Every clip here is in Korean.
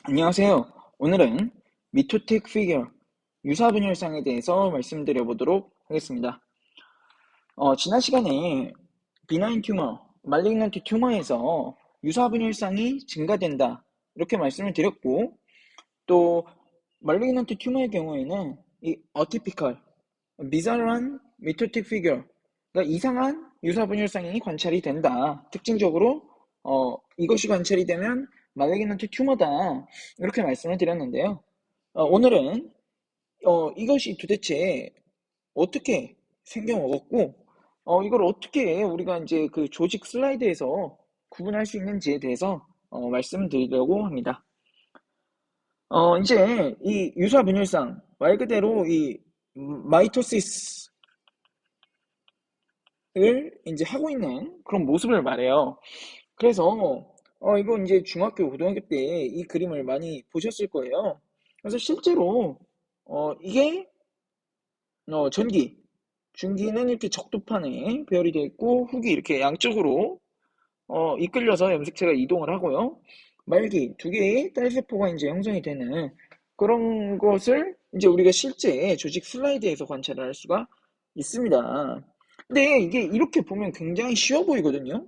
안녕하세요. 오늘은 미토틱 피겨, 유사분열상에 대해서 말씀드려 보도록 하겠습니다. 지난 시간에 비나인 튜머, 말리그넌트 튜머에서 유사분열상이 증가된다 이렇게 말씀을 드렸고, 또 말리그넌트 튜머의 경우에는 이 어티피컬, 비자르한 미토틱 피겨, 그러니까 이상한 유사분열상이 관찰이 된다. 특징적으로 이것이 관찰이 되면 말리그넌트 튜머다 이렇게 말씀을 드렸는데요. 오늘은 이것이 도대체 어떻게 생겨먹었고, 이걸 어떻게 우리가 이제 그 조직 슬라이드에서 구분할 수 있는지에 대해서 말씀드리려고 합니다. 이제 이 유사 분열상, 말 그대로 이 마이토시스를 이제 하고 있는 그런 모습을 말해요. 그래서 이거 이제 중학교, 고등학교 때 이 그림을 많이 보셨을 거예요. 그래서 실제로 이게 전기, 중기는 이렇게 적도판에 배열이 되어 있고 후기 이렇게 양쪽으로 이끌려서 염색체가 이동을 하고요. 말기 두 개의 딸세포가 이제 형성이 되는 그런 것을 이제 우리가 실제 조직 슬라이드에서 관찰을 할 수가 있습니다. 근데 이게 이렇게 보면 굉장히 쉬워 보이거든요.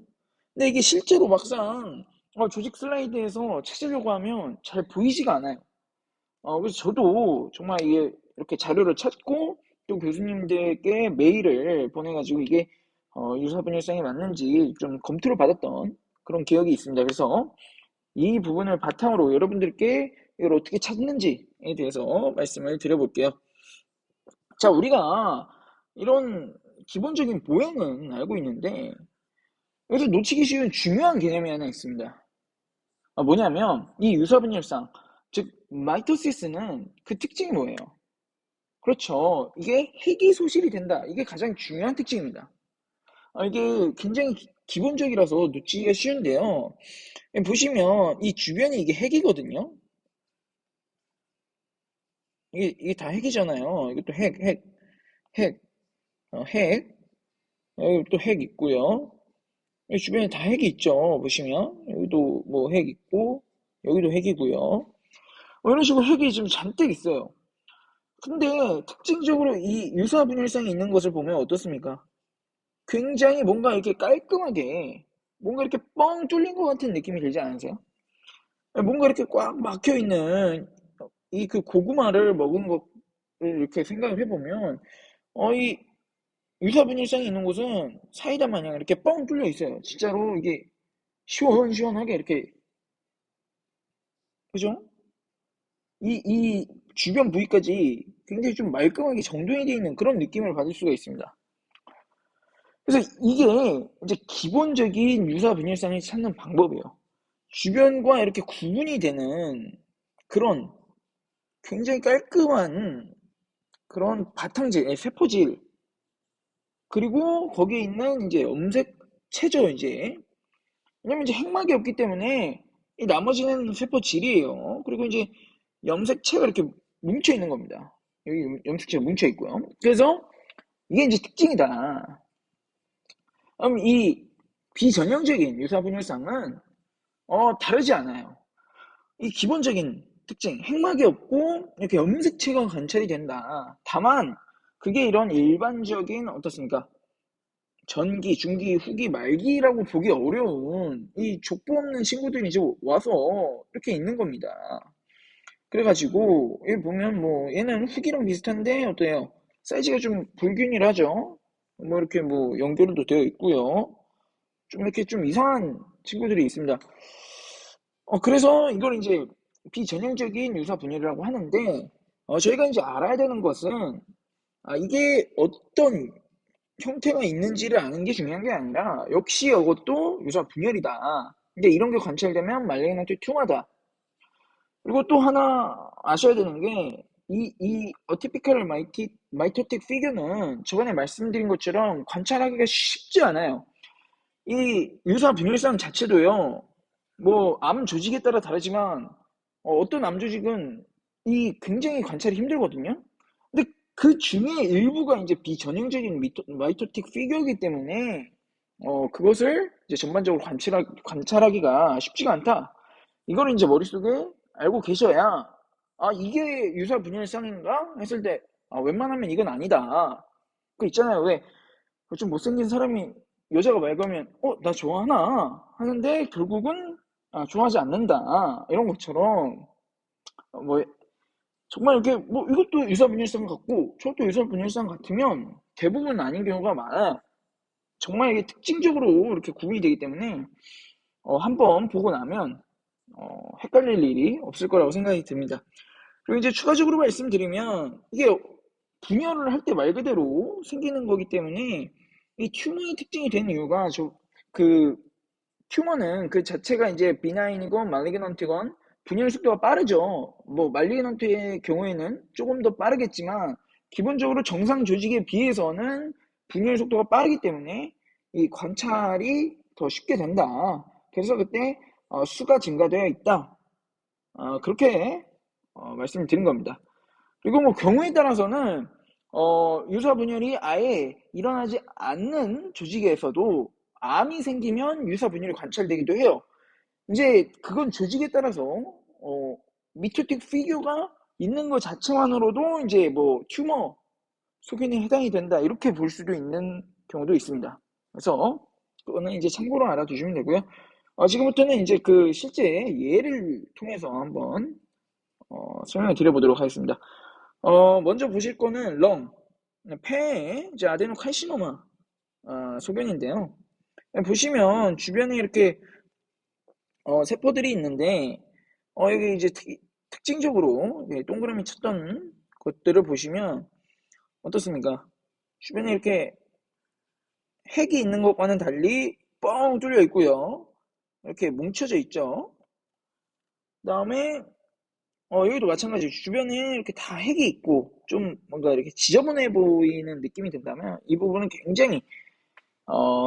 근데 이게 실제로 막상 조직 슬라이드에서 찾으려고 하면 잘 보이지가 않아요. 그래서 저도 정말 이게 이렇게 자료를 찾고 또 교수님들께 메일을 보내가지고 이게 유사분열성이 맞는지 좀 검토를 받았던 그런 기억이 있습니다. 그래서 이 부분을 바탕으로 여러분들께 이걸 어떻게 찾는지에 대해서 말씀을 드려볼게요. 자, 우리가 이런 기본적인 모양은 알고 있는데 여기서 놓치기 쉬운 중요한 개념이 하나 있습니다. 뭐냐면 이 유사분열상, 즉 마이토시스는 그 특징이 뭐예요? 그렇죠. 이게 핵이 소실이 된다. 이게 가장 중요한 특징입니다. 이게 굉장히 기본적이라서 놓치기가 쉬운데요. 보시면 이 주변이 이게 핵이거든요. 이게 다 핵이잖아요. 이것도 핵, 핵. 여기 또 핵 있고요. 여기 주변에 다 핵이 있죠. 보시면 여기도 뭐 핵 있고 여기도 핵이고요. 이런 식으로 핵이 좀 잔뜩 있어요. 근데 특징적으로 이 유사분열상이 있는 것을 보면 어떻습니까? 굉장히 뭔가 이렇게 깔끔하게 뭔가 이렇게 뻥 뚫린 것 같은 느낌이 들지 않으세요? 뭔가 이렇게 꽉 막혀 있는 이 그 고구마를 먹은 것을 이렇게 생각을 해보면 이 유사분열성이 있는 곳은 사이다 마냥 이렇게 뻥 뚫려 있어요. 진짜로 이게 시원시원하게 이렇게, 그죠? 이 주변 부위까지 굉장히 좀 말끔하게 정돈이 되어 있는 그런 느낌을 받을 수가 있습니다. 그래서 이게 이제 기본적인 유사분열성을 찾는 방법이에요. 주변과 이렇게 구분이 되는 그런 굉장히 깔끔한 그런 바탕질, 세포질, 그리고 거기에 있는 이제 염색체죠, 이제. 왜냐면 이제 핵막이 없기 때문에 이 나머지는 세포질이에요. 그리고 이제 염색체가 이렇게 뭉쳐 있는 겁니다. 여기 염색체가 뭉쳐 있고요. 그래서 이게 이제 특징이다. 그럼 이 비전형적인 유사분열상은 다르지 않아요. 이 기본적인 특징, 핵막이 없고 이렇게 염색체가 관찰이 된다. 다만 그게 이런 일반적인 어떻습니까? 전기, 중기, 후기, 말기라고 보기 어려운 이 족보 없는 친구들이 이제 와서 이렇게 있는 겁니다. 그래가지고 여기 보면 뭐 얘는 후기랑 비슷한데 어때요? 사이즈가 좀 불균일하죠? 뭐 이렇게 뭐 연결도 되어 있고요. 좀 이렇게 좀 이상한 친구들이 있습니다. 그래서 이걸 이제 비전형적인 유사 분열이라고 하는데, 저희가 이제 알아야 되는 것은, 이게 어떤 형태가 있는지를 아는 게 중요한 게 아니라, 역시 이것도 유사 분열이다. 근데 이런 게 관찰되면 말레이나트 튜머다. 그리고 또 하나 아셔야 되는 게, 이 어티피컬 마이토틱 피규어는 저번에 말씀드린 것처럼 관찰하기가 쉽지 않아요. 이 유사 분열상 자체도요, 뭐, 암 조직에 따라 다르지만, 어떤 암 조직은 이 굉장히 관찰이 힘들거든요? 근데 그 중에 일부가 이제 비전형적인 마이토틱 피규어이기 때문에, 그것을 이제 전반적으로 관찰하기가 쉽지가 않다. 이거를 이제 머릿속에 알고 계셔야 이게 유사분열상인가 했을 때 웬만하면 이건 아니다. 그 있잖아요. 왜 좀 못생긴 사람이 여자가 말 걸면 나 좋아하나 하는데 결국은 좋아하지 않는다 이런 것처럼 뭐 정말 이렇게 뭐 이것도 유사분열상 같고 저것도 유사분열상 같으면 대부분 아닌 경우가 많아. 정말 이게 특징적으로 이렇게 구분이 되기 때문에 한번 보고 나면 헷갈릴 일이 없을 거라고 생각이 듭니다. 그리고 이제 추가적으로 말씀드리면 이게 분열을 할 때 말 그대로 생기는 거기 때문에 이 튜머의 특징이 되는 이유가 그 튜머는 그 자체가 이제 비나인이건 말리그넌트건 분열 속도가 빠르죠. 뭐 말리그넌트의 경우에는 조금 더 빠르겠지만 기본적으로 정상 조직에 비해서는 분열 속도가 빠르기 때문에 이 관찰이 더 쉽게 된다. 그래서 그때 수가 증가되어 있다. 그렇게 말씀을 드린 겁니다. 그리고 뭐 경우에 따라서는 유사 분열이 아예 일어나지 않는 조직에서도 암이 생기면 유사 분열이 관찰되기도 해요. 이제 그건 조직에 따라서 미토틱 피규어가 있는 것 자체만으로도 이제 뭐 튜머 소견에 해당이 된다 이렇게 볼 수도 있는 경우도 있습니다. 그래서 그거는 이제 참고로 알아두시면 되고요. 지금부터는 이제 그 실제 예를 통해서 한번 설명을 드려보도록 하겠습니다. 먼저 보실 거는 폐에 이제 아데노칼시노마 소견인데요. 보시면 주변에 이렇게 세포들이 있는데 여기 이제 특징적으로 동그라미 쳤던 것들을 보시면 어떻습니까? 주변에 이렇게 핵이 있는 것과는 달리 뻥 뚫려 있고요. 이렇게 뭉쳐져 있죠. 그 다음에 여기도 마찬가지 주변에 이렇게 다 핵이 있고 좀 뭔가 이렇게 지저분해 보이는 느낌이 든다면 이 부분은 굉장히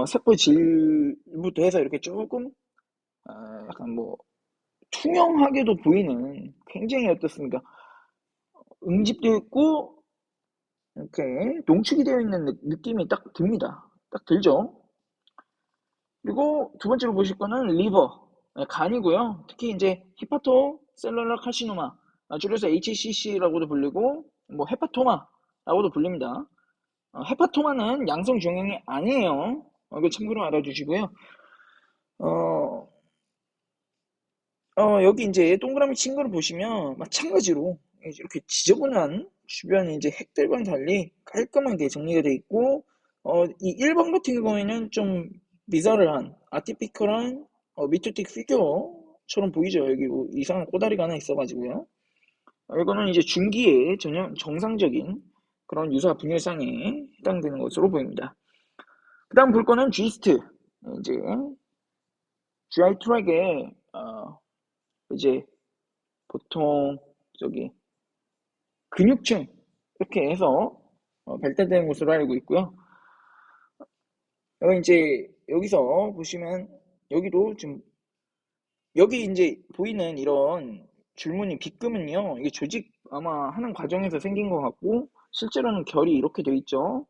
세포 질부터 해서 이렇게 조금 약간 뭐 투명하게도 보이는 굉장히 어떻습니까? 응집되어 있고 이렇게 농축이 되어 있는 느낌이 딱 듭니다. 딱 들죠? 그리고 두 번째로 보실 거는 리버, 간이고요. 특히 이제 히파토 셀룰러 카시노마, 줄여서 HCC라고도 불리고 뭐 헤파토마라고도 불립니다. 헤파토마는 양성 종양이 아니에요. 이거 참고로 알아두시고요. 어, 여기 이제 동그라미 친 거를 보시면 마찬가지로 이렇게 지저분한 주변이 이제 핵들과는 달리 깔끔하게 정리가 되어 있고, 이 1번 같은 경우에는 좀 미자르한, 아티피컬한, 미토틱 피규어처럼 보이죠. 여기 뭐 이상한 꼬다리가 하나 있어가지고요. 이거는 이제 중기의 전혀 정상적인 그런 유사 분열상에 해당되는 것으로 보입니다. 그 다음 볼 거는 G스트. 이제 GI 트랙에, 이제 보통 저기 근육층 이렇게 해서 발달되는 것으로 알고 있고요. 여기 이제 여기서 보시면 여기도 지금 여기 이제 보이는 이런 줄무늬 빗금은요, 이게 조직 아마 하는 과정에서 생긴 것 같고 실제로는 결이 이렇게 돼 있죠.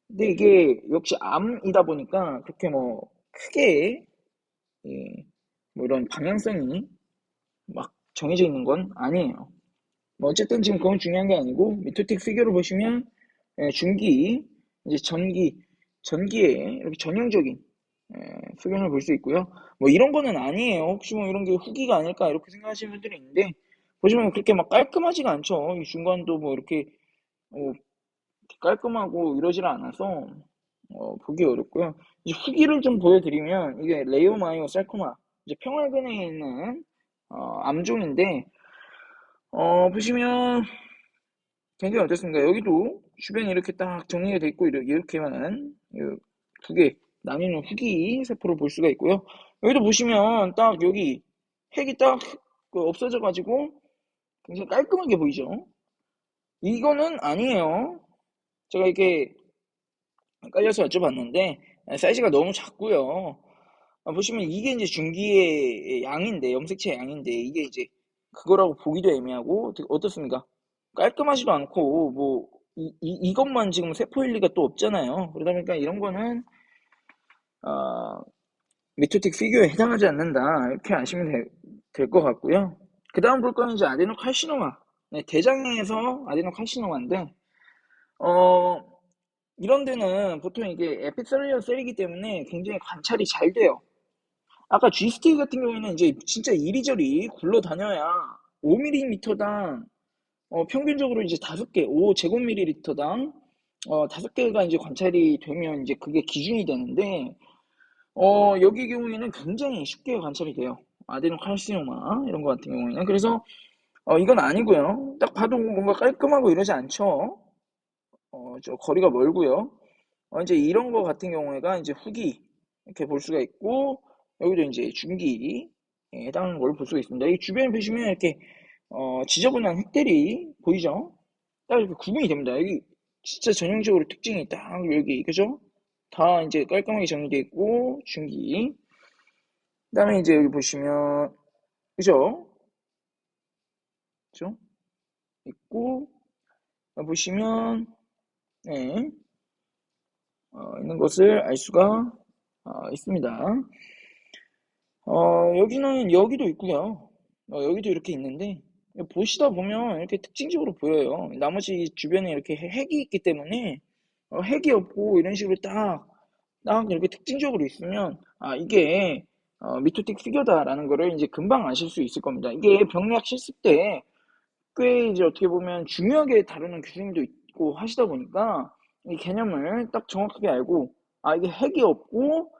근데 이게 역시 암이다 보니까 그렇게 뭐 크게 뭐 이런 방향성이 막 정해져 있는 건 아니에요. 뭐 어쨌든 지금 그건 중요한 게 아니고 미토틱 피규어를 보시면 중기, 이제 전기에 이렇게 전형적인 소견을 볼 수 있고요. 뭐 이런 거는 아니에요. 혹시 뭐 이런 게 후기가 아닐까 이렇게 생각하시는 분들이 있는데 보시면 그렇게 막 깔끔하지가 않죠. 이 중간도 뭐 이렇게 깔끔하고 이러지를 않아서 보기 어렵고요. 이제 후기를 좀 보여드리면 이게 레이오마이오살코마 이제 평활근에 있는 암종인데 보시면 굉장히 어떻습니까? 여기도 주변이 이렇게 딱 정리가 돼 있고 이렇게만 두 개 나뉘는 후기 세포를 볼 수가 있고요. 여기도 보시면 딱 여기 핵이 딱 없어져 가지고 굉장히 깔끔하게 보이죠. 이거는 아니에요. 제가 이렇게 헷갈려서 여쭤봤는데 사이즈가 너무 작고요. 보시면 이게 이제 중기의 양인데 염색체 양인데 이게 이제 그거라고 보기도 애매하고 어떻습니까? 깔끔하지도 않고 뭐 이것만 지금 세포일 리가 또 없잖아요. 그러다 보니까 이런 거는 미토틱 피규어에 해당하지 않는다. 이렇게 아시면 될 것 같고요. 그 다음 볼 거는 이제 아데노카시노마. 네, 대장에서 아데노카시노마인데, 어, 이런 데는 보통 이게 에피셀리얼 셀이기 때문에 굉장히 관찰이 잘 돼요. 아까 G스테이 같은 경우에는 이제 진짜 이리저리 굴러다녀야 5ml당 평균적으로 이제 5개, 5제곱밀리리터당 5개가 이제 관찰이 되면 이제 그게 기준이 되는데, 여기 경우에는 굉장히 쉽게 관찰이 돼요. 아데노카르시노마 이런 거 같은 경우에는. 그래서 이건 아니고요. 딱 봐도 뭔가 깔끔하고 이러지 않죠. 저 거리가 멀고요. 이제 이런 거 같은 경우에가 이제 후기 이렇게 볼 수가 있고, 여기도 이제 중기에 해당하는 걸 볼 수가 있습니다. 이 주변에 보시면 이렇게 지저분한 흙들이 보이죠? 딱 이렇게 구분이 됩니다. 여기 진짜 전형적으로 특징이 딱 여기, 그죠? 다 이제 깔끔하게 정리되어 있고, 중기. 그다음에 이제 여기 보시면, 그죠? 그죠? 있고, 보시면, 네, 있는 것을 알 수가 있습니다. 여기는, 여기도 있고요. 여기도 이렇게 있는데, 보시다 보면 이렇게 특징적으로 보여요. 나머지 주변에 이렇게 핵이 있기 때문에, 핵이 없고 이런 식으로 딱 이렇게 특징적으로 있으면, 이게, 미토틱 피규어다라는 거를 이제 금방 아실 수 있을 겁니다. 이게 병리학 실습 때 꽤 이제 어떻게 보면 중요하게 다루는 교수님도 있고 하시다 보니까 이 개념을 딱 정확하게 알고, 이게 핵이 없고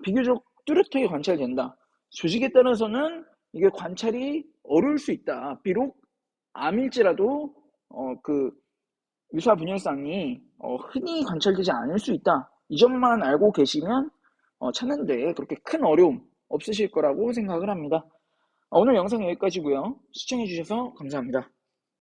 비교적 뚜렷하게 관찰된다. 조직에 따라서는 이게 관찰이 어려울 수 있다. 비록 암일지라도 그 유사 분열상이 흔히 관찰되지 않을 수 있다. 이 점만 알고 계시면 찾는데 그렇게 큰 어려움 없으실 거라고 생각을 합니다. 오늘 영상 여기까지고요. 시청해주셔서 감사합니다.